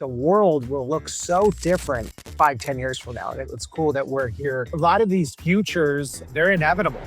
The world will look so different 5, 10 years from now. And it's cool that we're here. A lot of these futures, they're inevitable.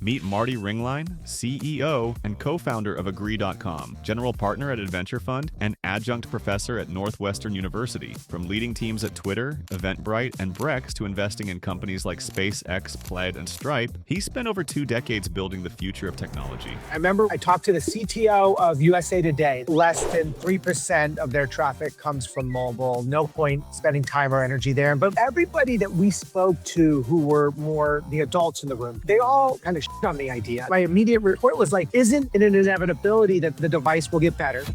Meet Marty Ringlein, CEO and co-founder of Agree.com, general partner at Adventure Fund, and adjunct professor at Northwestern University. From leading teams at Twitter, Eventbrite, and Brex to investing in companies like SpaceX, Plaid, and Stripe, he spent over 2 decades building the future of technology. I remember I talked to the CTO of USA Today. Less than 3% of their traffic comes from mobile. No point spending time or energy there. But everybody that we spoke to who were more the adults in the room, they all kind of shit on the idea. My immediate report was like, isn't it an inevitability that the device will get better?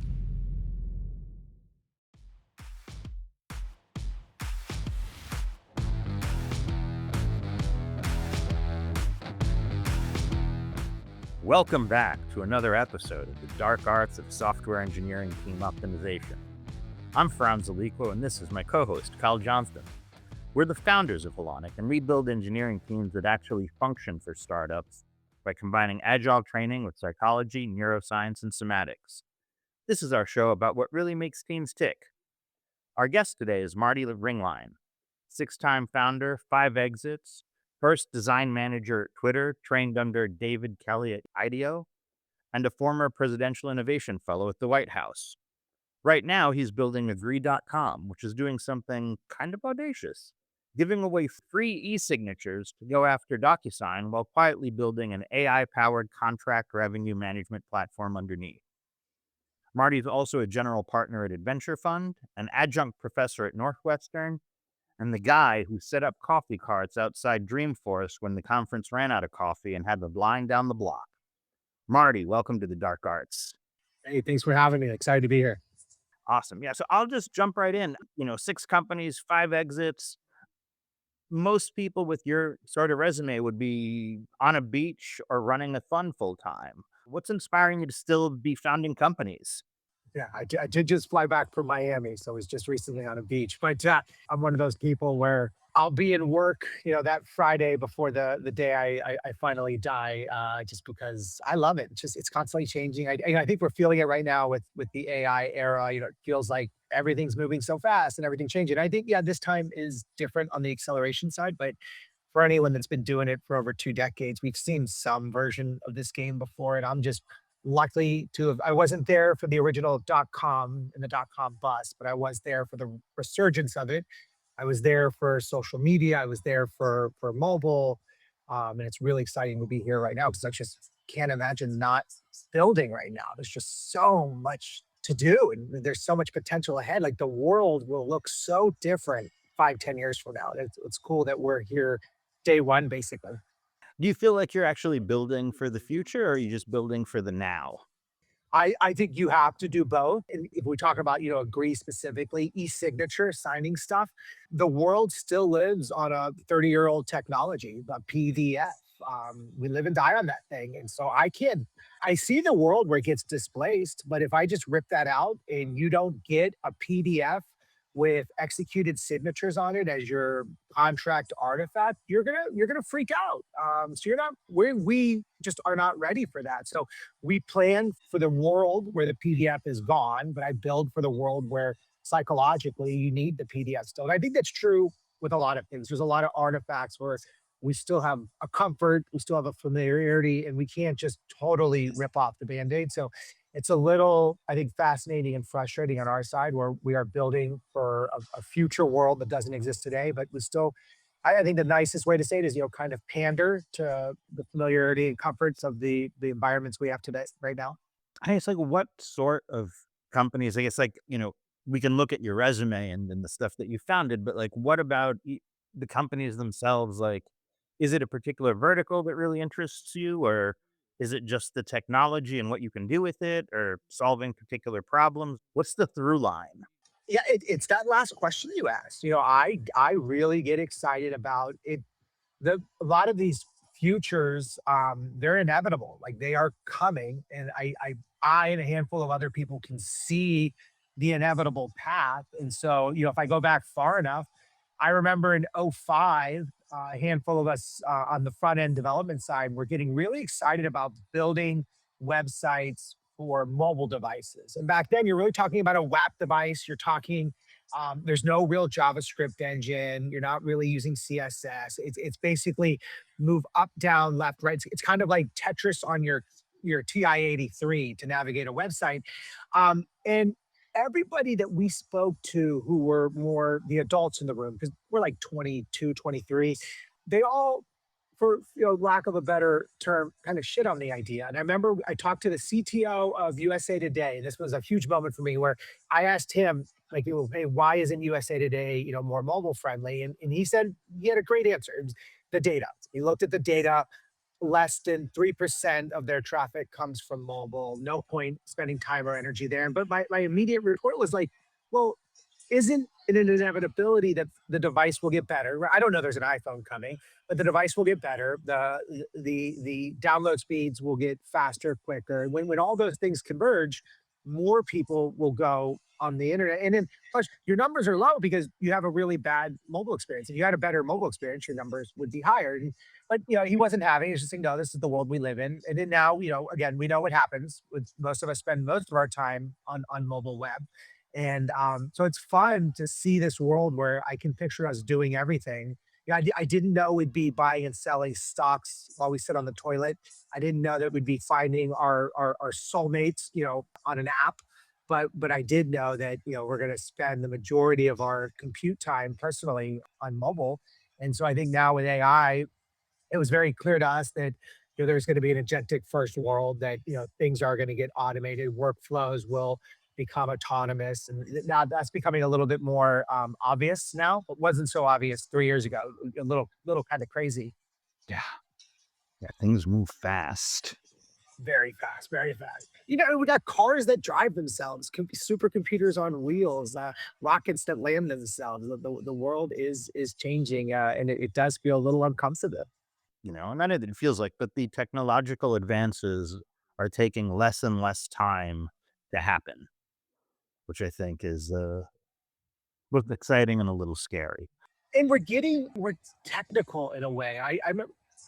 Welcome back to another episode of the Dark Arts of Software Engineering Team Optimization. I'm Franz Aliko, and this is my co-host, Kyle Johnston. We're the founders of Holonik and we build engineering teams that actually function for startups by combining agile training with psychology, neuroscience, and somatics. This is our show about what really makes teams tick. Our guest today is Marty Ringlein, 6-time founder, 5 exits, first design manager at Twitter, trained under David Kelly at IDEO, and a former presidential innovation fellow at the White House. Right now, he's building Agree.com, which is doing something kind of audacious, giving away free e-signatures to go after DocuSign while quietly building an AI-powered contract revenue management platform underneath. Marty's also a general partner at Adventure Fund, an adjunct professor at Northwestern, and the guy who set up coffee carts outside Dreamforce when the conference ran out of coffee and had the line down the block. Marty, welcome to the Dark Arts. Hey, thanks for having me. Excited to be here. Awesome. Yeah, so I'll just jump right in. 6 companies, 5 exits. Most people with your sort of resume would be on a beach or running a fund full time. What's inspiring you to still be founding companies? Yeah, I did just fly back from Miami, so I was just recently on a beach. But I'm one of those people where I'll be in work, that Friday before the day I finally die, just because I love it. It's constantly changing. I think we're feeling it right now with the AI era. It feels like everything's moving so fast and everything's changing. I think this time is different on the acceleration side, but for anyone that's been doing it for over 2 decades, we've seen some version of this game before, and I'm just luckily to have. I wasn't there for the original .com and the .com bust, but I was there for the resurgence of it. I was there for social media. I was there for mobile, and it's really exciting to be here right now because I just can't imagine not building right now. There's just so much to do, and there's so much potential ahead. Like the world will look so different 5, 10 years from now. It's cool that we're here day one, basically. Do you feel like you're actually building for the future or are you just building for the now? I think you have to do both. And if we talk about, Agree specifically, e-signature signing stuff, the world still lives on a 30-year-old technology, a PDF. We live and die on that thing. And so I see the world where it gets displaced, but if I just rip that out and you don't get a PDF with executed signatures on it as your contract artifact, you're gonna freak out. So we just are not ready for that. So we plan for the world where the PDF is gone, but I build for the world where psychologically you need the PDF still. And I think that's true with a lot of things. There's a lot of artifacts where we still have a comfort, we still have a familiarity, and we can't just totally rip off the band-aid. So it's a little, I think, fascinating and frustrating on our side where we are building for a future world that doesn't exist today, but we still, I think the nicest way to say it is, kind of pander to the familiarity and comforts of the environments we have today, right now. I guess, like, what sort of companies, I guess, we can look at your resume and then the stuff that you founded, but like, what about the companies themselves? Like, is it a particular vertical that really interests you, or is it just the technology and what you can do with it, or solving particular problems? What's the through line? Yeah, it's that last question you asked. I really get excited about it. A lot of these futures, they're inevitable. Like they are coming, and I and a handful of other people can see the inevitable path. And so, if I go back far enough, I remember in '05, a handful of us on the front end development side were getting really excited about building websites for mobile devices. And back then, you're really talking about a WAP device. You're talking, there's no real JavaScript engine. You're not really using CSS. It's basically move up, down, left, right. It's kind of like Tetris on your TI-83 to navigate a website. And everybody that we spoke to who were more the adults in the room, because we're like 22, 23, they all, for lack of a better term, kind of shit on the idea. And I remember I talked to the CTO of USA Today. This was a huge moment for me where I asked him, like, hey, why isn't USA Today, more mobile friendly? And he said he had a great answer. It was the data. He looked at the data. Less than 3% of their traffic comes from mobile. No point spending time or energy there. But my immediate report was like, well, isn't it an inevitability that the device will get better? I don't know there's an iPhone coming, but the device will get better. The download speeds will get faster, quicker. When all those things converge, more people will go on the internet. And then plus your numbers are low because you have a really bad mobile experience. If you had a better mobile experience, your numbers would be higher. But he wasn't having. He's just saying, no, this is the world we live in. And then now, again, we know what happens. With most of us spend most of our time on mobile web, and so it's fun to see this world where I can picture us doing everything. Yeah, I didn't know we'd be buying and selling stocks while we sit on the toilet. I didn't know that we'd be finding our soulmates, on an app. But I did know that we're going to spend the majority of our compute time personally on mobile. And so I think now with AI, it was very clear to us that there's going to be an agentic first world, that things are going to get automated, workflows will become autonomous, and now that's becoming a little bit more obvious now, but wasn't so obvious 3 years ago. A little kind of crazy. Yeah. Yeah. Things move fast. Very fast, very fast. We got cars that drive themselves, supercomputers on wheels, rockets that land themselves. The world is changing, and it does feel a little uncomfortable. Not that it feels like, but the technological advances are taking less and less time to happen, which I think is both exciting and a little scary. And we're technical in a way.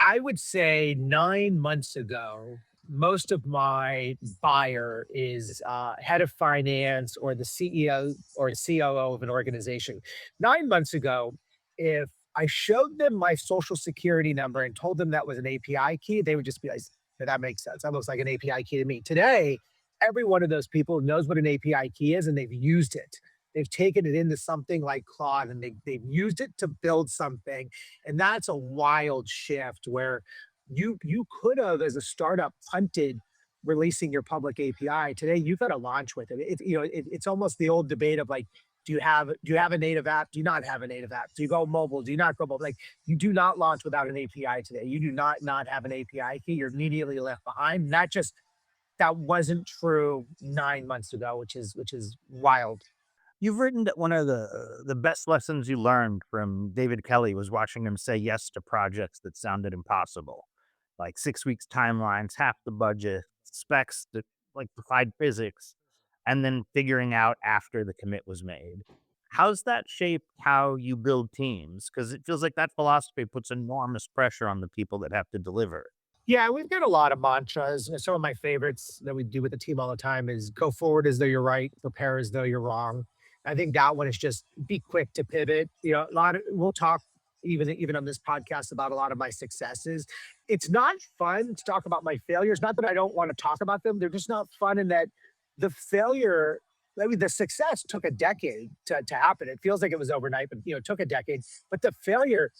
I would say 9 months ago, most of my buyer is head of finance or the CEO or COO of an organization. 9 months ago, if I showed them my social security number and told them that was an API key, they would just be like, "Yeah, that makes sense. That looks like an API key to me." Today, every one of those people knows what an API key is and they've used it. They've taken it into something like Claude and they've used it to build something. And that's a wild shift where you could have, as a startup, punted releasing your public API. Today, you've got to launch with it. It's almost the old debate of like, do you have a native app? Do you not have a native app? Do you go mobile? Do you not go mobile? Like, you do not launch without an API today. You do not have an API key. You're immediately left behind. Not just that wasn't true 9 months ago, which is wild. You've written that one of the best lessons you learned from David Kelly was watching him say yes to projects that sounded impossible, like 6 weeks timelines, half the budget, specs that like defied physics, and then figuring out after the commit was made. How's that shaped how you build teams? Because it feels like that philosophy puts enormous pressure on the people that have to deliver. Yeah, we've got a lot of mantras. Some of my favorites that we do with the team all the time is go forward as though you're right, prepare as though you're wrong. I think that one is just be quick to pivot. A lot of we'll talk even on this podcast about a lot of my successes. It's not fun to talk about my failures. Not that I don't want to talk about them. They're just not fun in that the failure, I mean, the success took a decade to happen. It feels like it was overnight, but it took a decade. But the failure,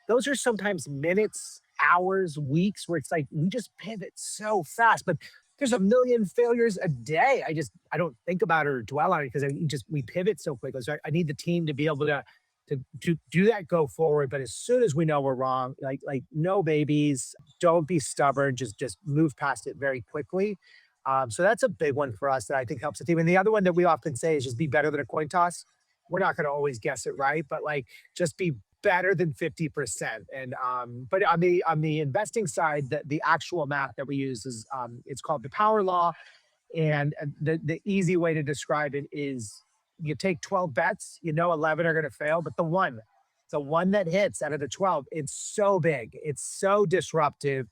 those are sometimes minutes, hours, weeks, where it's like we just pivot so fast. But there's a million failures a day. I don't think about it or dwell on it because we pivot so quickly. So I need the team to be able to do that go forward. But as soon as we know we're wrong, like no babies, don't be stubborn. Just move past it very quickly. So that's a big one for us that I think helps the team. And the other one that we often say is just be better than a coin toss. We're not going to always guess it right, but like just be better than 50%. And but on the investing side, the actual math that we use is it's called the power law. And the easy way to describe it is you take 12 bets, 11 are going to fail, but the one that hits out of the 12, it's so big, it's so disruptive,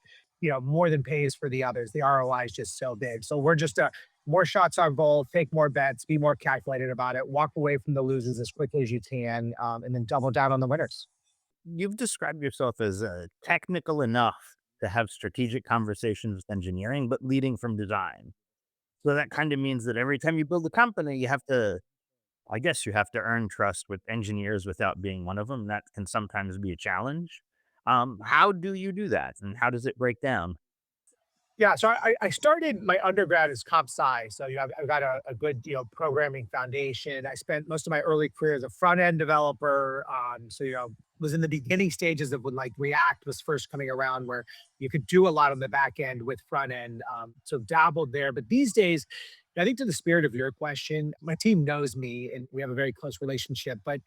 more than pays for the others. The ROI is just so big. So we're just more shots on goal, take more bets, be more calculated about it, walk away from the losers as quickly as you can, and then double down on the winners. You've described yourself as technical enough to have strategic conversations with engineering, but leading from design. So that kind of means that every time you build a company, you have to, I guess, you have to earn trust with engineers without being one of them. That can sometimes be a challenge. How do you do that, and how does it break down? Yeah, so I started my undergrad as comp sci, so I've got a good programming foundation. I spent most of my early career as a front end developer, so was in the beginning stages of when like React was first coming around, where you could do a lot on the back end with front end. So dabbled there, but these days, I think to the spirit of your question, my team knows me and we have a very close relationship, but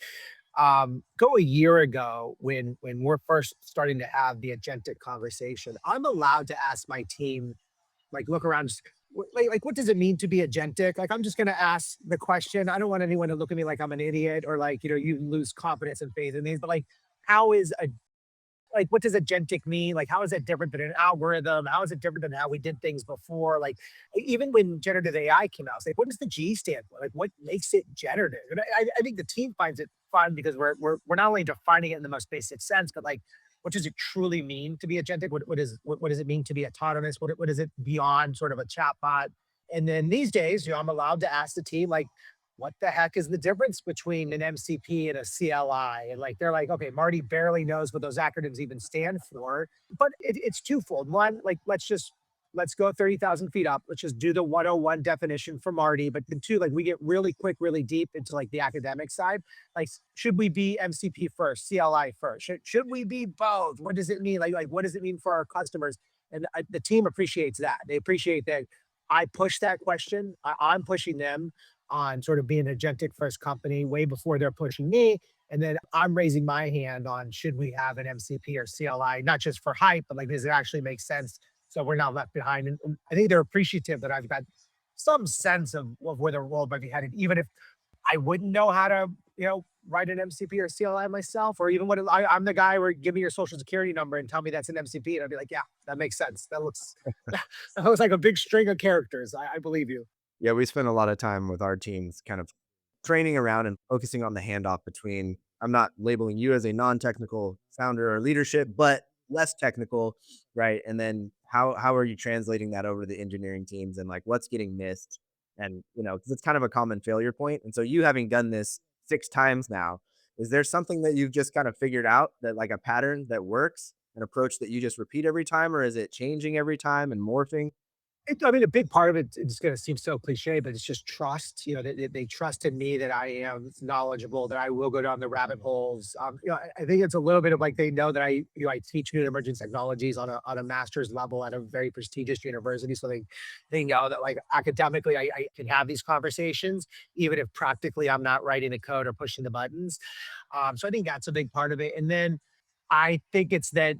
go a year ago when we're first starting to have the agentic conversation, I'm allowed to ask my team, like, look around, just, like, what does it mean to be agentic? Like, I'm just going to ask the question. I don't want anyone to look at me like I'm an idiot or like, you lose confidence and faith in these, but like, how is a like what does agentic mean? Like, how is it different than an algorithm? How is it different than how we did things before? Like, even when generative AI came out, it's like, what does the G stand for? Like, what makes it generative? And I think the team finds it fun because we're not only defining it in the most basic sense, but like, what does it truly mean to be agentic? What does it mean to be autonomous? What is it beyond sort of a chatbot? And then these days, I'm allowed to ask the team like, what the heck is the difference between an MCP and a CLI? And like they're like, okay, Marty barely knows what those acronyms even stand for. But it's twofold. One, like let's go 30,000 feet up. Let's just do the 101 definition for Marty. But then two, like we get really quick, really deep into like the academic side. Like, should we be MCP first, CLI first? Should we be both? What does it mean? Like what does it mean for our customers? And the team appreciates that. They appreciate that I push that question. I'm pushing them on sort of being an agentic first company way before they're pushing me. And then I'm raising my hand on should we have an MCP or CLI, not just for hype, but like does it actually make sense? So we're not left behind. And I think they're appreciative that I've got some sense of where the world might be headed, even if I wouldn't know how to, write an MCP or CLI myself, or even I'm the guy where give me your social security number and tell me that's an MCP. And I'd be like, yeah, that makes sense. That looks like a big string of characters. I believe you. Yeah, we spend a lot of time with our teams kind of training around and focusing on the handoff between I'm not labeling you as a non-technical founder or leadership, but less technical, right? And then how are you translating that over to the engineering teams and like what's getting missed? And because it's kind of a common failure point. And so you having done this 6 times now, is there something that you've just kind of figured out that like a pattern that works, an approach that you just repeat every time, or is it changing every time and morphing? I mean, a big part of it, it's going to seem so cliche, but it's just trust. They trust in me that I am knowledgeable, that I will go down the rabbit holes. I think it's a little bit of like they know that I teach new and emerging technologies on a master's level at a very prestigious university, so they know that like academically I can have these conversations, even if practically I'm not writing the code or pushing the buttons. So I think that's a big part of it. And then I think it's that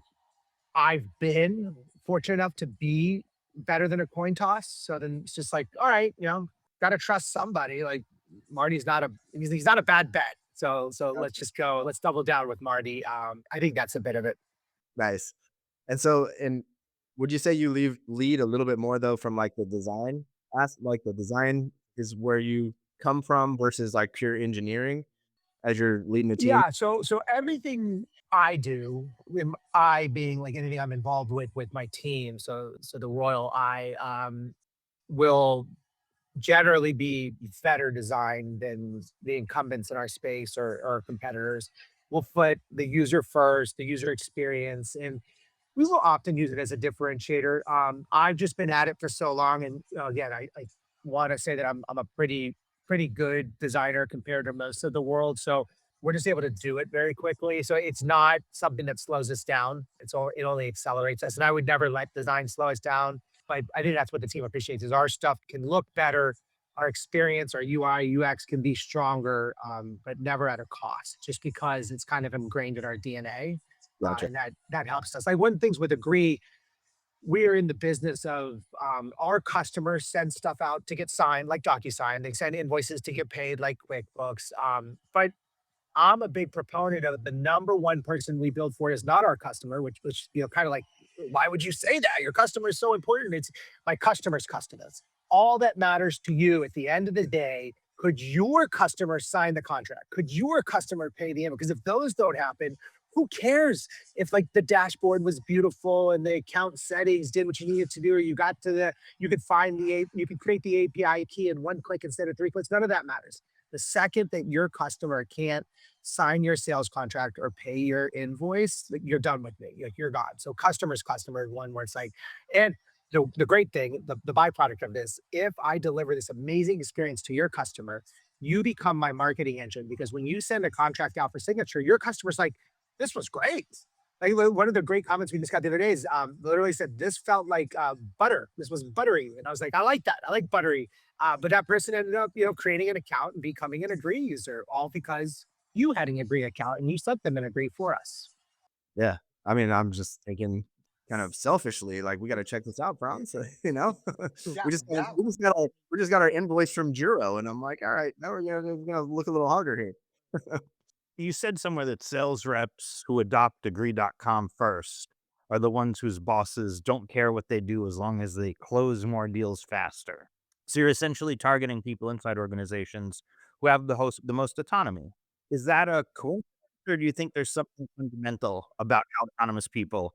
I've been fortunate enough to be better than a coin toss. So then it's just like, all right, got to trust somebody. Like Marty's not he's not a bad bet. So let's just go. Let's double down with Marty. I think that's a bit of it. Nice. And so, and would you say you lead a little bit more though from like the design, like the design is where you come from versus like pure engineering as you're leading a team? Yeah. So everything I do, I being like anything I'm involved with my team. So the Royal I will generally be better designed than the incumbents in our space or competitors. We'll put the user first, the user experience, and we will often use it as a differentiator. I've just been at it for so long, and again, I want to say that I'm a pretty good designer compared to most of the world. So we're just able to do it very quickly. So it's not something that slows us down. It only accelerates us, and I would never let design slow us down. But I think that's what the team appreciates is our stuff can look better. Our experience, our UI, UX can be stronger, but never at a cost, just because it's kind of ingrained in our DNA Gotcha. and that helps us. Like one of the things with Agree, we're in the business of our customers send stuff out to get signed, like DocuSign. They send invoices to get paid, like QuickBooks. But I'm a big proponent of the number one person we build for is not our customer, which kind of like, why would you say that? Your customer is so important. It's my customer's customers. all that matters to you at the end of the day, could your customer sign the contract? Could your customer pay the invoice? Because if those don't happen, who cares if like the dashboard was beautiful and the account settings did what you needed to do, or you got to the, you could find you could create the API key in one click instead of three clicks. None of that matters. The second that your customer can't sign your sales contract or pay your invoice, like, you're done with me. Like, you're gone. So customer's customer is one where it's like, and the great thing, the byproduct of this, if I deliver this amazing experience to your customer, you become my marketing engine because when you send a contract out for signature, your customer's like, this was great. Like one of the great comments we just got the other day is literally said, this felt like butter. This was buttery. And I was like, I like that. I like buttery. But that person ended up, creating an account and becoming an agree user, all because you had an agree account and you sent them an agree for us. Yeah. I mean, I'm just thinking kind of selfishly, like we got to check this out, Franz. Yeah, yeah. We just got our invoice from Jiro, and I'm like, all right, now we're gonna look a little harder here. You said somewhere that sales reps who adopt Agree.com first are the ones whose bosses don't care what they do as long as they close more deals faster. So you're essentially targeting people inside organizations who have the most autonomy. Is that a coincidence, or do you think there's something fundamental about how autonomous people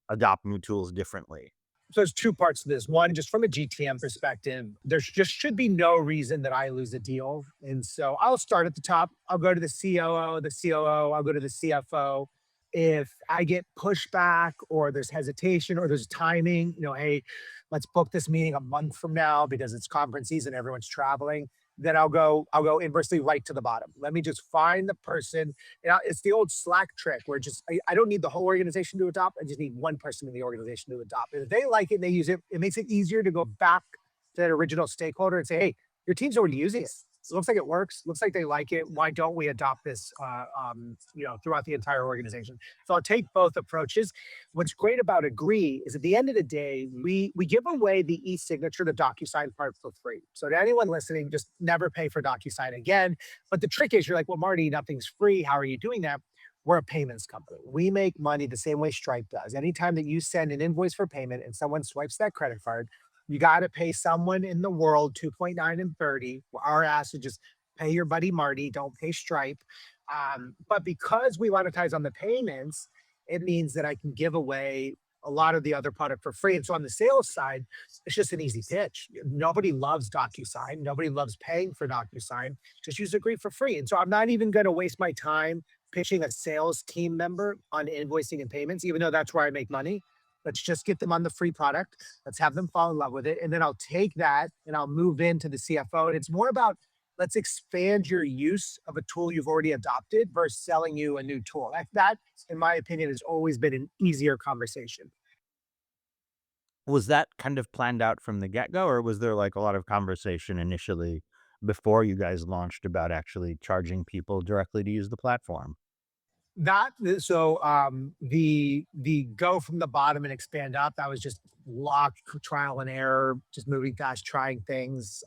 adopt new tools differently? So there's two parts to this. One, just from a GTM perspective, there just should be no reason that I lose a deal. And so I'll start at the top. I'll go to the COO, the COO, I'll go to the CFO. If I get pushback or there's hesitation or there's timing, hey, let's book this meeting a month from now because it's conference season, everyone's traveling, then I'll go inversely right to the bottom. Let me just find the person. It's the old Slack trick where just I don't need the whole organization to adopt. I just need one person in the organization to adopt. And if they like it and they use it, it makes it easier to go back to that original stakeholder and say, hey, your team's already using it. It looks like it works. Looks like they like it. Why don't we adopt this, throughout the entire organization? So I'll take both approaches. What's great about Agree is at the end of the day, we give away the e-signature, the DocuSign part for free. So to anyone listening, just never pay for DocuSign again. But the trick is you're like, well, Marty, nothing's free. How are you doing that? We're a payments company. We make money the same way Stripe does. Anytime that you send an invoice for payment and someone swipes that credit card, you got to pay someone in the world 2.9 and 30. Our ass is just pay your buddy Marty, don't pay Stripe. But because we monetize on the payments, it means that I can give away a lot of the other product for free. And so on the sales side, it's just an easy pitch. Nobody loves DocuSign. Nobody loves paying for DocuSign. Just use Agree for free. And so I'm not even going to waste my time pitching a sales team member on invoicing and payments, even though that's where I make money. Let's just get them on the free product. Let's have them fall in love with it. And then I'll take that and I'll move into the CFO. And it's more about let's expand your use of a tool you've already adopted versus selling you a new tool. That, in my opinion, has always been an easier conversation. Was that kind of planned out from the get-go, or was there like a lot of conversation initially before you guys launched about actually charging people directly to use the platform? The go from the bottom and expand up, that was just lock trial and error, just moving fast, trying things.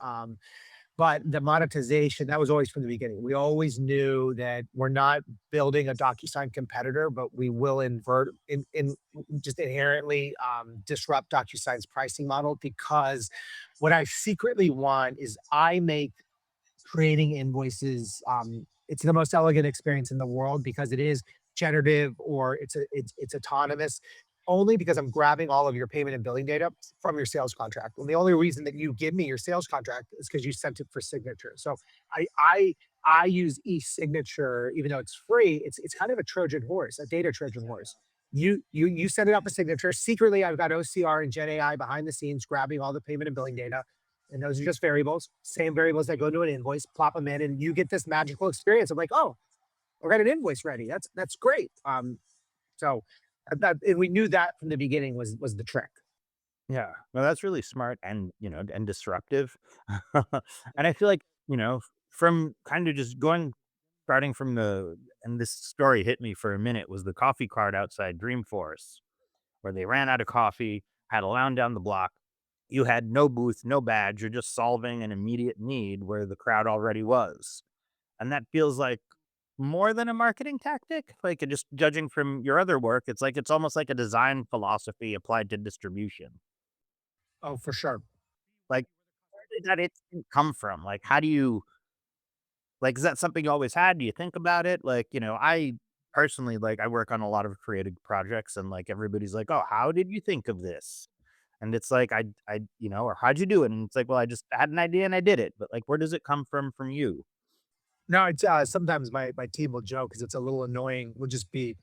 But the monetization, that was always from the beginning. We always knew that we're not building a DocuSign competitor, but we will just inherently disrupt DocuSign's pricing model because what I secretly want is I make creating invoices. It's the most elegant experience in the world because it is generative or it's autonomous. Only because I'm grabbing all of your payment and billing data from your sales contract. And the only reason that you give me your sales contract is because you sent it for signature. So I I I use e-signature, even though it's free. It's kind of a Trojan horse, a data Trojan horse. You send it up a signature. Secretly, I've got OCR and Gen AI behind the scenes grabbing all the payment and billing data. And those are just variables, same variables that go into an invoice, plop them in, and you get this magical experience of like, oh, I got an invoice ready. That's great. So and we knew that from the beginning was the trick. Yeah. Well, that's really smart and, and disruptive. And I feel like, from kind of just starting from and this story hit me for a minute, was the coffee cart outside Dreamforce, where they ran out of coffee, had a line down the block. You had no booth, no badge. You're just solving an immediate need where the crowd already was. And that feels like more than a marketing tactic. Like, just judging from your other work, it's like it's almost like a design philosophy applied to distribution. Oh, for sure. Like, did that it come from? Like, how do you like, is that something you always had? Do you think about it? Like, I personally, like, I work on a lot of creative projects and like everybody's like, "Oh, how did you think of this?" And it's like, or how'd you do it? And it's like, well, I just had an idea and I did it. But like, where does it come from you? No, it's sometimes my team will joke because it's a little annoying. We'll just be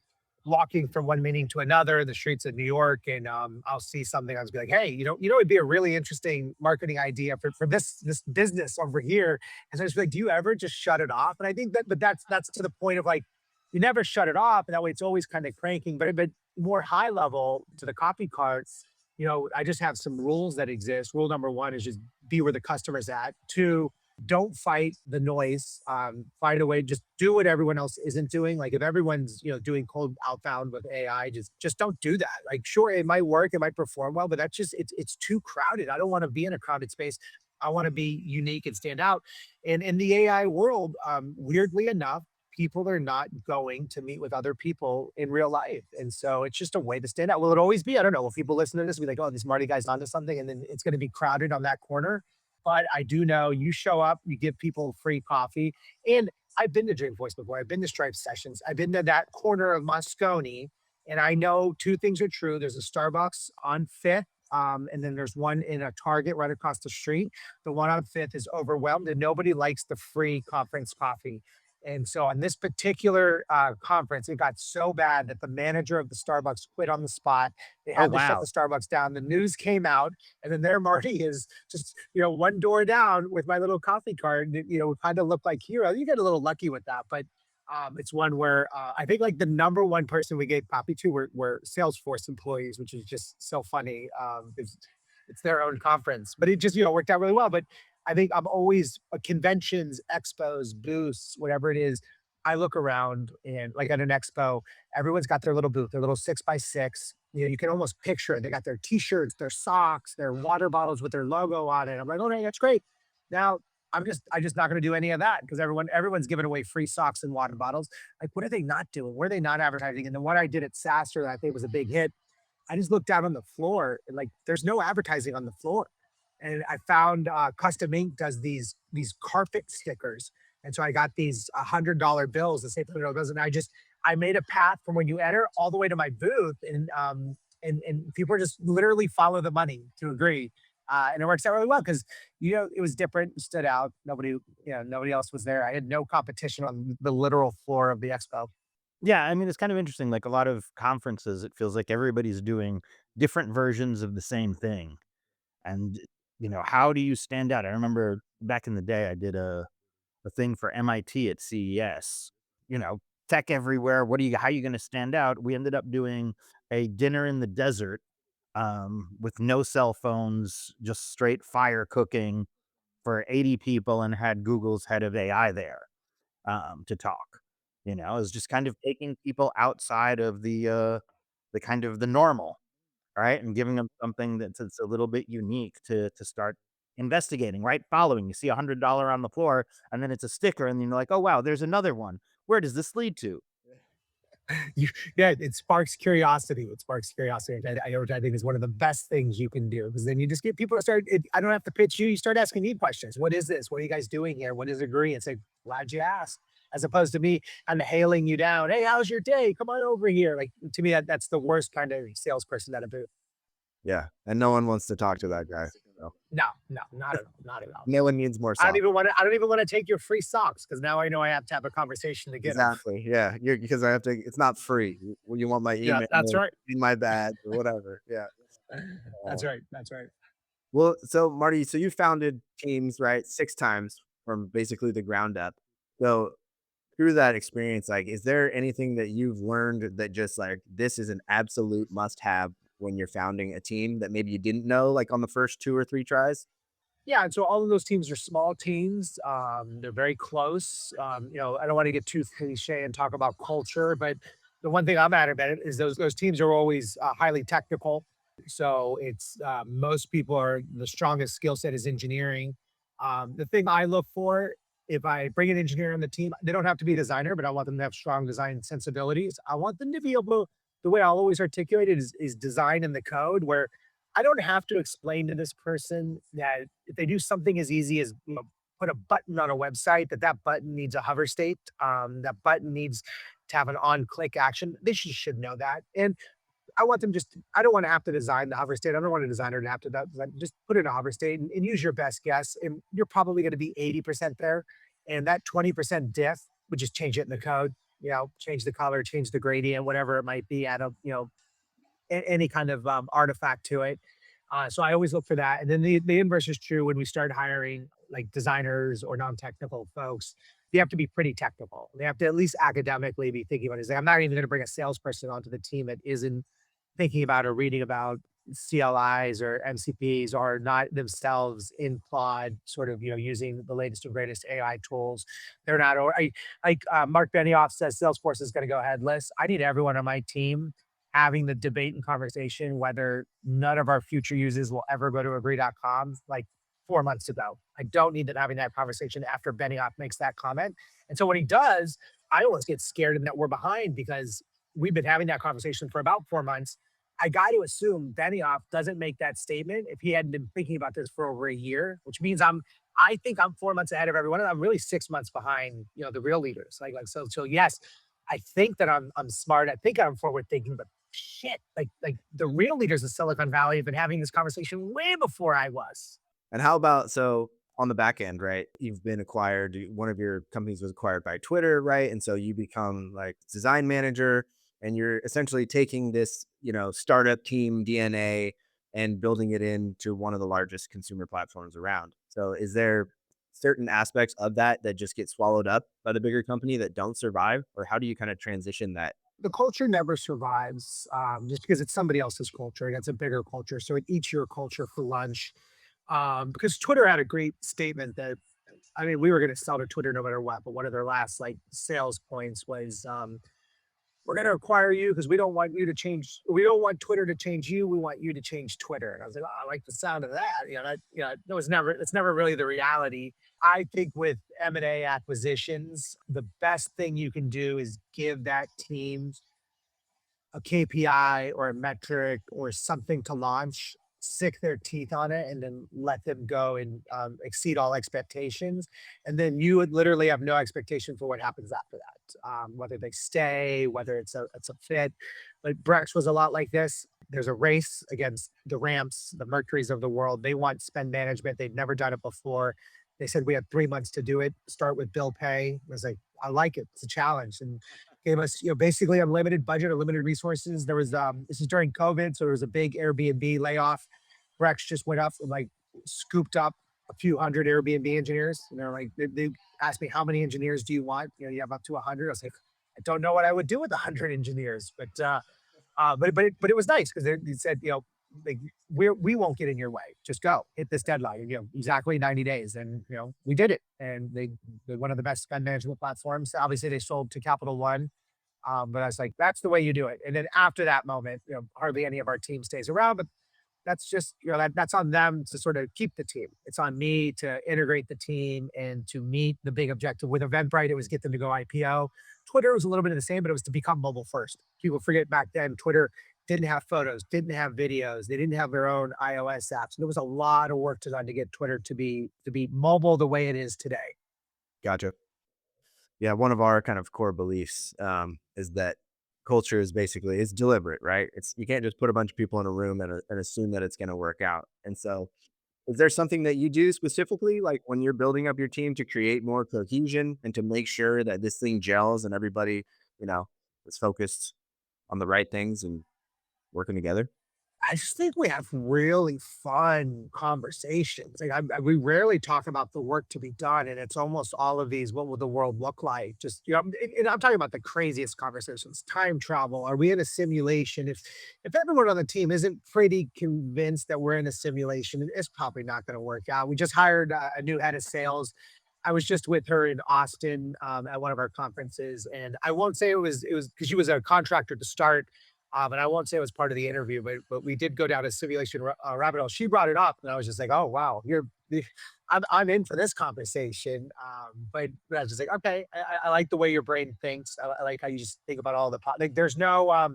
walking from one meeting to another in the streets of New York, and I'll see something. I'll just be like, "Hey, it'd be a really interesting marketing idea for this business over here." And so I just be like, "Do you ever just shut it off?" And I think that, but that's to the point of like, you never shut it off, and that way it's always kind of cranking. But more high level to the coffee carts, I just have some rules that exist. Rule number one is just be where the customer's at. Two, don't fight the noise. Find a way, just do what everyone else isn't doing. Like if everyone's, doing cold outbound with AI, just don't do that. Like sure, it might work, it might perform well, but that's just it's too crowded. I don't want to be in a crowded space. I want to be unique and stand out. And in the AI world, weirdly enough, people are not going to meet with other people in real life. And so it's just a way to stand out. Will it always be? I don't know. If people listen to this, be like, oh, this Marty guy's onto something, and then it's going to be crowded on that corner. But I do know you show up, you give people free coffee. And I've been to Drink Voice before. I've been to Stripe Sessions. I've been to that corner of Moscone. And I know two things are true. There's a Starbucks on Fifth. And then there's one in a Target right across the street. The one on Fifth is overwhelmed, and nobody likes the free conference coffee. And so on this particular conference, it got so bad that the manager of the Starbucks quit on the spot. They Oh, had to shut the wow. Starbucks down. The news came out, and then there Marty is just, one door down with my little coffee cart, kind of look like hero. You get a little lucky with that, but it's one where I think like the number one person we gave coffee to were Salesforce employees, which is just so funny. It's their own conference, but it just, worked out really well. But I think I'm always conventions, expos, booths, whatever it is. I look around and like at an expo, everyone's got their little booth, their little 6x6. You can almost picture it. They got their t-shirts, their socks, their water bottles with their logo on it. I'm like, oh, no, that's great. Now I just not going to do any of that because everyone's giving away free socks and water bottles. Like, what are they not doing? What are they not advertising? And then what I did at Saster that I think was a big hit, I just looked out on the floor and like there's no advertising on the floor. And I found Custom Ink does these carpet stickers. And so I got these $100 bills, the same $100 bills, and I made a path from when you enter all the way to my booth, and people just literally follow the money to agree. And it works out really well because it was different, stood out. Nobody else was there. I had no competition on the literal floor of the expo. Yeah, I mean, it's kind of interesting. Like a lot of conferences, it feels like everybody's doing different versions of the same thing. And, how do you stand out? I remember back in the day, I did a thing for MIT at CES, tech everywhere. How are you going to stand out? We ended up doing a dinner in the desert with no cell phones, just straight fire cooking for 80 people and had Google's head of AI there to talk. It was just kind of taking people outside of the kind of the normal, right? And giving them something that's a little bit unique to start investigating, right? Following. You see $100 on the floor, and then it's a sticker, and you're like, oh wow, there's another one. Where does this lead to? You, yeah, it sparks curiosity. It sparks curiosity. I think is one of the best things you can do because then you just get people to start. I don't have to pitch you. You start asking me questions. What is this? What are you guys doing here? What is agree? It's like, glad you asked. As opposed to me kind of hailing you down. Hey, how's your day? Come on over here. Like to me, that's the worst kind of salesperson at a booth. Yeah, and no one wants to talk to that guy. So, No, no, not at all. Not at all. no one needs more I don't soft. even want to. I don't even want to take your free socks because now I know I have to have a conversation to get them. Exactly. Yeah, because I have to. It's not free. You want my Yeah, email, that's right. in my badge, or whatever. Yeah. That's Uh, right. That's right. well, so Marty, so you founded teams, right, 6 times from basically the ground up. So through that experience, like, is there anything that you've learned that just like this is an absolute must have when you're founding a team that maybe you didn't know, like on the first 2 or 3 tries? Yeah, and so all of those teams are small teams. They're very close. I don't want to get too cliche and talk about culture, but the one thing I'm at about it is those teams are always highly technical. So it's most people are the strongest skill set is engineering. The thing I look for if I bring an engineer on the team, they don't have to be a designer, but I want them to have strong design sensibilities. I want them to be able. The way I'll always articulate it is design in the code where I don't have to explain to this person that if they do something as easy as, put a button on a website, that button needs a hover state. That button needs to have an on-click action. They should know that. And I want them just I don't want to have to design the hover state. I don't want a designer to have to just put in a hover state and use your best guess. And you're probably going to be 80% there. And that 20% diff would just change it in the code, change the color, change the gradient, whatever it might be, add a, any kind of artifact to it. So I always look for that. And then the inverse is true when we start hiring like designers or non-technical folks. They have to be pretty technical. They have to at least academically be thinking about it. It's like, I'm not even going to bring a salesperson onto the team that isn't thinking about or reading about CLIs or MCPs or not themselves in Claude, sort of, using the latest and greatest AI tools. They're not, or Mark Benioff says Salesforce is going to go headless. I need everyone on my team having the debate and conversation whether none of our future users will ever go to agree.com like 4 months ago. I don't need them having that conversation after Benioff makes that comment. And so when he does, I almost get scared and that we're behind because we've been having that conversation for about 4 months. I got to assume Benioff doesn't make that statement if he hadn't been thinking about this for over a year, which means I think I'm 4 months ahead of everyone, and I'm really 6 months behind, the real leaders. So yes, I think that I'm smart. I think I'm forward thinking, but shit, like the real leaders of Silicon Valley have been having this conversation way before I was. And how about, so on the back end, right? You've been acquired. One of your companies was acquired by Twitter, right? And so you become like design manager, and you're essentially taking this, startup team DNA and building it into one of the largest consumer platforms around. So is there certain aspects of that that just get swallowed up by the bigger company that don't survive, or how do you kind of transition that? The culture never survives just because it's somebody else's culture and it's a bigger culture. So it eats your culture for lunch. Because Twitter had a great statement that, I mean, we were going to sell to Twitter no matter what, but one of their last like sales points was, we're going to acquire you because we don't want you to change. We don't want Twitter to change you. We want you to change Twitter. And I was like, oh, I like the sound of that. It's never really the reality. I think with M&A acquisitions, the best thing you can do is give that team a KPI or a metric or something to launch, sick their teeth on it, and then let them go and exceed all expectations. And then you would literally have no expectation for what happens after that, whether they stay, whether it's a fit. But Brex was a lot like this. There's a race against the Ramps, the Mercuries of the world. They want spend management. They've never done it before. They said we had 3 months to do it. Start with bill pay. I was like, I like it. It's a challenge. And gave us, basically unlimited budget, unlimited resources. There was this is during COVID, so there was a big Airbnb layoff. Brex just went up and like scooped up a few hundred Airbnb engineers. And they're like, they asked me, how many engineers do you want? You have up to 100. I was like, I don't know what I would do with 100 engineers, but it was nice because they said, like, we won't get in your way. Just go hit this deadline. Exactly 90 days, and we did it. And they're one of the best spend management platforms. Obviously, they sold to Capital One, but I was like, that's the way you do it. And then after that moment, hardly any of our team stays around, but that's just that's on them to sort of keep the team. It's on me to integrate the team and to meet the big objective. With Eventbrite, it was get them to go IPO. Twitter was a little bit of the same, but it was to become mobile first. People forget back then Twitter didn't have photos, didn't have videos, they didn't have their own iOS apps. There was a lot of work done to get Twitter to be mobile the way it is today. Gotcha. Yeah, one of our kind of core beliefs is that culture is basically, it's deliberate, right? It's, you can't just put a bunch of people in a room and assume that it's going to work out. And so, is there something that you do specifically, like when you're building up your team, to create more cohesion and to make sure that this thing gels and everybody, you know, is focused on the right things and working together? I just think we have really fun conversations. Like we rarely talk about the work to be done, and it's almost all of these. What would the world look like? Just and I'm talking about the craziest conversations. Time travel. Are we in a simulation? If everyone on the team isn't pretty convinced that we're in a simulation, it's probably not going to work out. We just hired a new head of sales. I was just with her in Austin at one of our conferences, and I won't say it was because she was a contractor to start, and I won't say it was part of the interview, but we did go down a simulation rabbit hole. She brought it up, and I was just like, "Oh wow, I'm in for this conversation." But I was just like, "Okay, I like the way your brain thinks. I like how you just think about all the like." There's no. I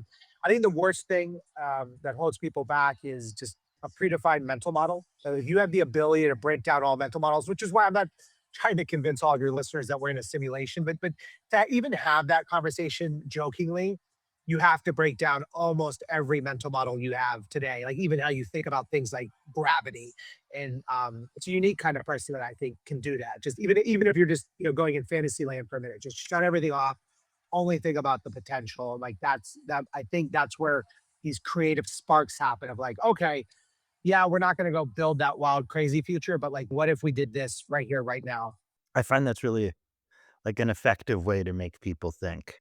think the worst thing that holds people back is just a predefined mental model. So if you have the ability to break down all mental models, which is why I'm not trying to convince all of your listeners that we're in a simulation, but to even have that conversation jokingly, you have to break down almost every mental model you have today, like even how you think about things like gravity. And it's a unique kind of person that I think can do that. Just even if you're just going in fantasy land for a minute, just shut everything off, only think about the potential. Like that. I think that's where these creative sparks happen. Of like, okay, yeah, we're not going to go build that wild, crazy future, but like, what if we did this right here, right now? I find that's really like an effective way to make people think.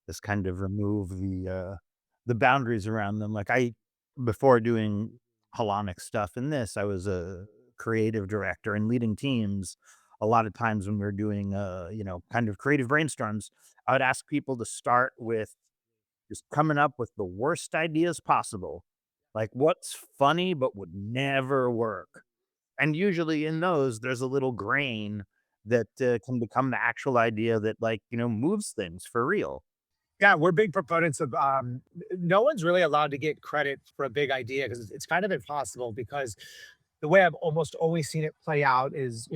Just kind of remove the boundaries around them. Like before doing Halonic stuff in this, I was a creative director and leading teams. A lot of times when we are doing, kind of creative brainstorms, I would ask people to start with just coming up with the worst ideas possible. Like what's funny but would never work. And usually in those, there's a little grain that can become the actual idea that, like, moves things for real. Yeah, we're big proponents of no one's really allowed to get credit for a big idea because it's kind of impossible because the way I've almost always seen it play out is,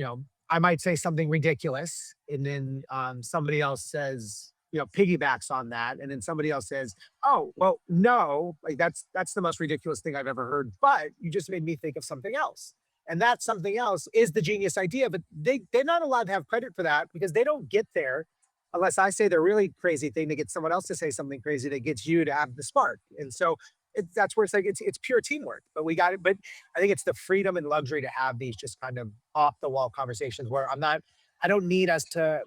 I might say something ridiculous and then somebody else says, piggybacks on that. And then somebody else says, oh, well, no, like that's the most ridiculous thing I've ever heard. But you just made me think of something else. And that something else is the genius idea, but they're not allowed to have credit for that because they don't get there unless I say the really crazy thing to get someone else to say something crazy that gets you to have the spark. And so that's where it's like it's pure teamwork. But we got it. But I think it's the freedom and luxury to have these just kind of off the wall conversations where I don't need us to,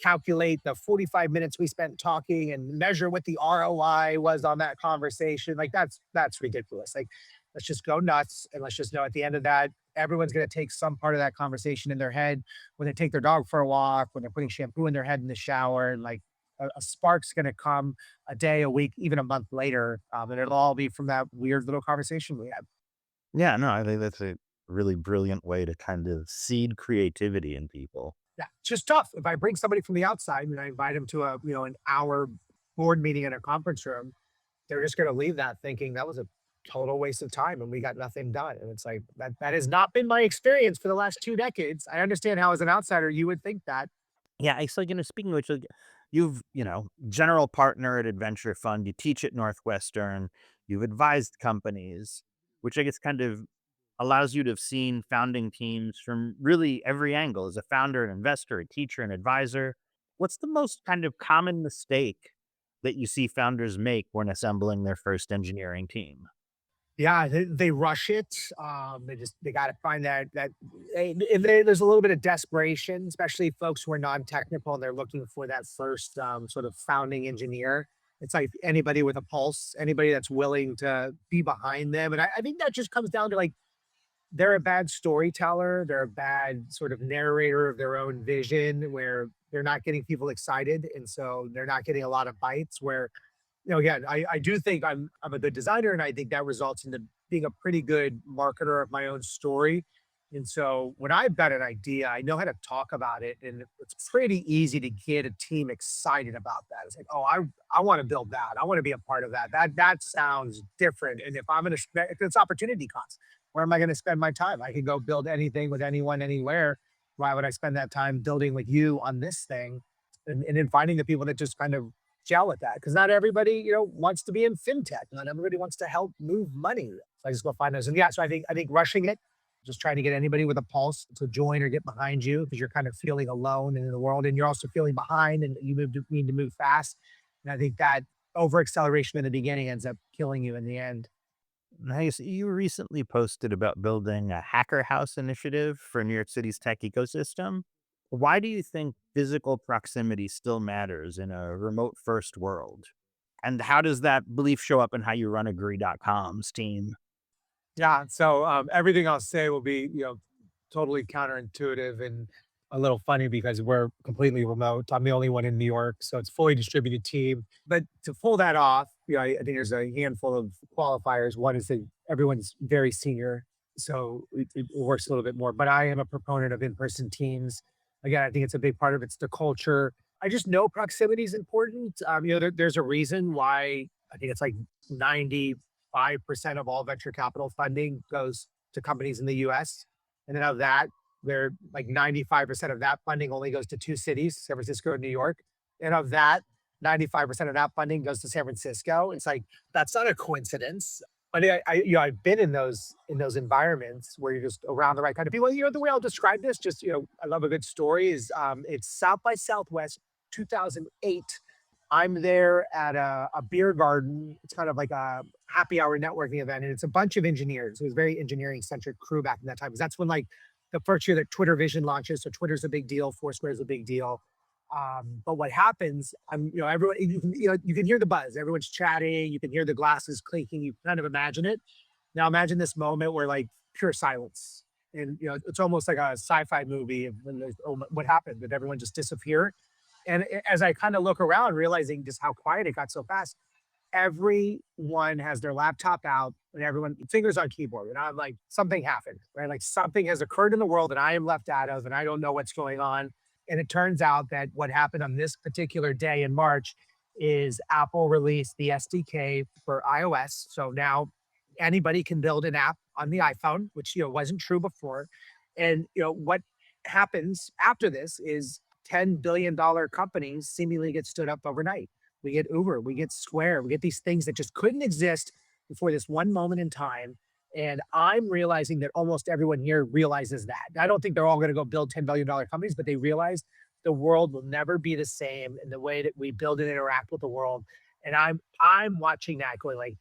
calculate the 45 minutes we spent talking and measure what the ROI was on that conversation. Like that's ridiculous. Like let's just go nuts and let's just know at the end of that, everyone's going to take some part of that conversation in their head when they take their dog for a walk, when they're putting shampoo in their head in the shower, and like a spark's going to come a day, a week, even a month later, and it'll all be from that weird little conversation we had. Yeah, no, I think that's a really brilliant way to kind of seed creativity in people. Yeah, it's just tough. If I bring somebody from the outside and I invite them to a an hour board meeting in a conference room, they're just going to leave that thinking that was a total waste of time and we got nothing done. And it's like that has not been my experience for the last 2 decades. I understand how as an outsider you would think that. Yeah, it's like, speaking of which, like, you've, general partner at Adventure Fund, you teach at Northwestern, you've advised companies, which I guess kind of allows you to have seen founding teams from really every angle as a founder, an investor, a teacher, an advisor. What's the most kind of common mistake that you see founders make when assembling their first engineering team? Yeah, they rush it. They got to find there's a little bit of desperation, especially folks who are non-technical and they're looking for that first sort of founding engineer. It's like anybody with a pulse, anybody that's willing to be behind them, and I think that just comes down to like they're a bad storyteller, they're a bad sort of narrator of their own vision, where they're not getting people excited, and so they're not getting a lot of bites. Where again, I do think I'm a good designer, and I think that results into being a pretty good marketer of my own story. And so when I've got an idea, I know how to talk about it, and it's pretty easy to get a team excited about that. It's like, oh, I want to build that. I want to be a part of that. That sounds different. And if I'm going to spend, if it's opportunity cost, where am I going to spend my time? I can go build anything with anyone, anywhere. Why would I spend that time building with you on this thing? And then finding the people that just kind of gel with that because not everybody wants to be in fintech, not everybody wants to help move money, so I just go find those. And yeah, so I think rushing it, just trying to get anybody with a pulse to join or get behind you because you're kind of feeling alone in the world and you're also feeling behind and need to move fast. And I think that over acceleration in the beginning ends up killing you in the end. Nice. You recently posted about building a hacker house initiative for New York City's tech ecosystem. Why do you think physical proximity still matters in a remote first world? And how does that belief show up in how you run Agree.com's team? Yeah. So everything I'll say will be, totally counterintuitive and a little funny because we're completely remote. I'm the only one in New York, so it's fully distributed team. But to pull that off, I think there's a handful of qualifiers. One is that everyone's very senior, so it works a little bit more. But I am a proponent of in-person teams. Again, I think it's a big part of it's the culture. I just know proximity is important. There's a reason why I think it's like 90 5% of all venture capital funding goes to companies in the US. And then of that, they're like 95% of that funding only goes to two cities, San Francisco and New York. And of that, 95% of that funding goes to San Francisco. It's like, that's not a coincidence. But I've been in those environments where you're just around the right kind of people. The way I'll describe this, just I love a good story. Is it's South by Southwest, 2008. I'm there at a beer garden. It's kind of like a happy hour networking event, and it's a bunch of engineers. It was a very engineering centric crew back in that time, because that's when like the first year that Twitter Vision launches. So Twitter's a big deal. Foursquare is a big deal. But what happens, everyone, you can hear the buzz. Everyone's chatting. You can hear the glasses clinking. You kind of imagine it. Now imagine this moment where like pure silence. And, it's almost like a sci-fi movie. What happened? Did everyone just disappear? And as I kind of look around, realizing just how quiet it got so fast, everyone has their laptop out and everyone fingers on keyboard. And I'm like, something happened, right? Like something has occurred in the world that I am left out of and I don't know what's going on. And it turns out that what happened on this particular day in March is Apple released the SDK for iOS. So now anybody can build an app on the iPhone, which wasn't true before. And what happens after this is $10 billion companies seemingly get stood up overnight. We get Uber, we get Square, we get these things that just couldn't exist before this one moment in time. And I'm realizing that almost everyone here realizes that. I don't think they're all going to go build $10 billion companies, but they realize the world will never be the same in the way that we build and interact with the world. And I'm watching that going like,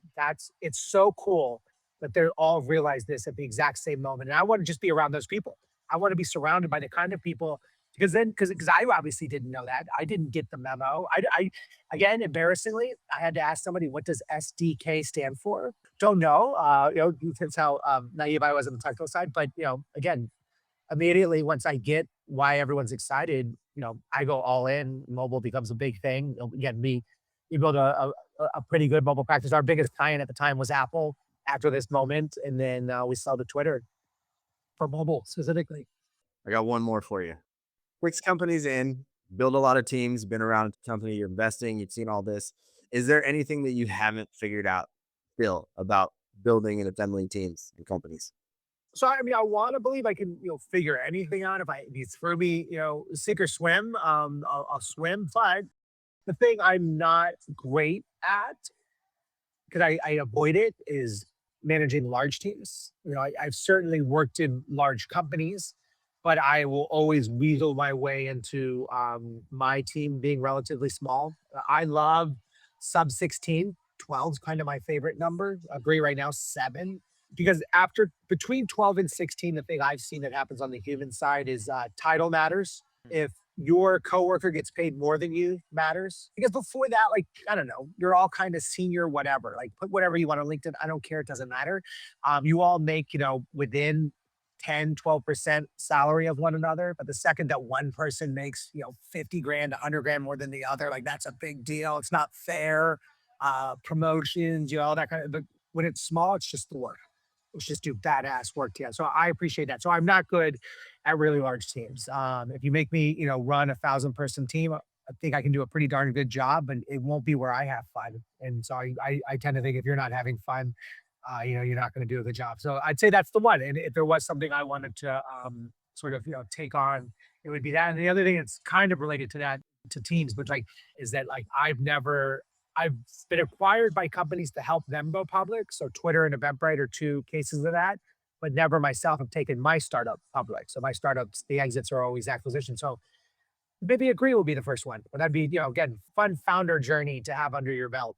it's so cool that they're all realize this at the exact same moment. And I want to just be around those people. I want to be surrounded by the kind of people because I obviously didn't know that. I didn't get the memo. I again, embarrassingly, I had to ask somebody, what does SDK stand for? Don't know. That's how naive I was on the technical side. But again, immediately once I get why everyone's excited, I go all in. Mobile becomes a big thing. Again, we built a pretty good mobile practice. Our biggest client at the time was Apple after this moment. And then we sell to Twitter for mobile specifically. I got one more for you. Quick companies in, build a lot of teams, been around the company, you're investing, you've seen all this. Is there anything that you haven't figured out still about building and assembling teams and companies? So, I want to believe I can, figure anything out. If you throw me, sink or swim, I'll swim. But the thing I'm not great at, because I avoid it, is managing large teams. I've certainly worked in large companies, but I will always weasel my way into my team being relatively small. I love sub 16. 12 is kind of my favorite number. Agree right now, 7. Because between 12 and 16, the thing I've seen that happens on the human side is title matters. If your coworker gets paid more than you, matters. Because before that, like, I don't know, you're all kind of senior, whatever. Like, put whatever you want on LinkedIn. I don't care. It doesn't matter. You all make, within 10, 12% salary of one another. But the second that one person makes, 50 grand, 100 grand more than the other, like that's a big deal. It's not fair. Promotions, all that kind of, but when it's small, it's just the work. Let's just do badass work together. So I appreciate that. So I'm not good at really large teams. If you make me, run 1,000-person team, I think I can do a pretty darn good job, but it won't be where I have fun. And so I tend to think if you're not having fun, you're not going to do a good job. So I'd say that's the one. And if there was something I wanted to sort of, take on, it would be that. And the other thing that's kind of related to that, to teams, but is that I've been acquired by companies to help them go public. So Twitter and Eventbrite are two cases of that, but never myself have taken my startup public. So my startups, the exits are always acquisition. So maybe Agree will be the first one, but that'd be, again, fun founder journey to have under your belt.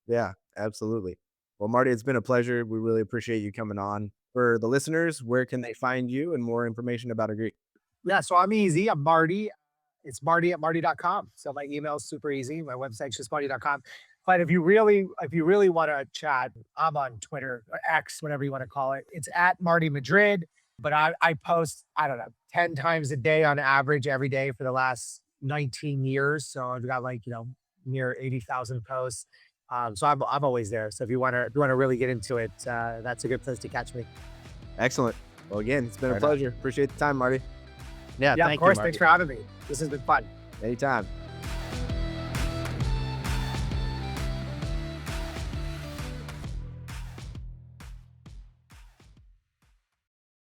Yeah, absolutely. Well, Marty, it's been a pleasure. We really appreciate you coming on. For the listeners, where can they find you and more information about Agree? Yeah, so I'm easy. I'm Marty. It's Marty@Marty.com. So my email is super easy. My website's just Marty.com. But if you really want to chat, I'm on Twitter or X, whatever you want to call it. It's at Marty Madrid. But I post, I don't know, 10 times a day on average every day for the last 19 years. So I've got near 80,000 posts. So I'm always there. So if you want to really get into it, that's a good place to catch me. Excellent. Well, again, it's been a pleasure. Appreciate the time, Marty. Yeah, of course. Thanks for having me. This has been fun. Anytime.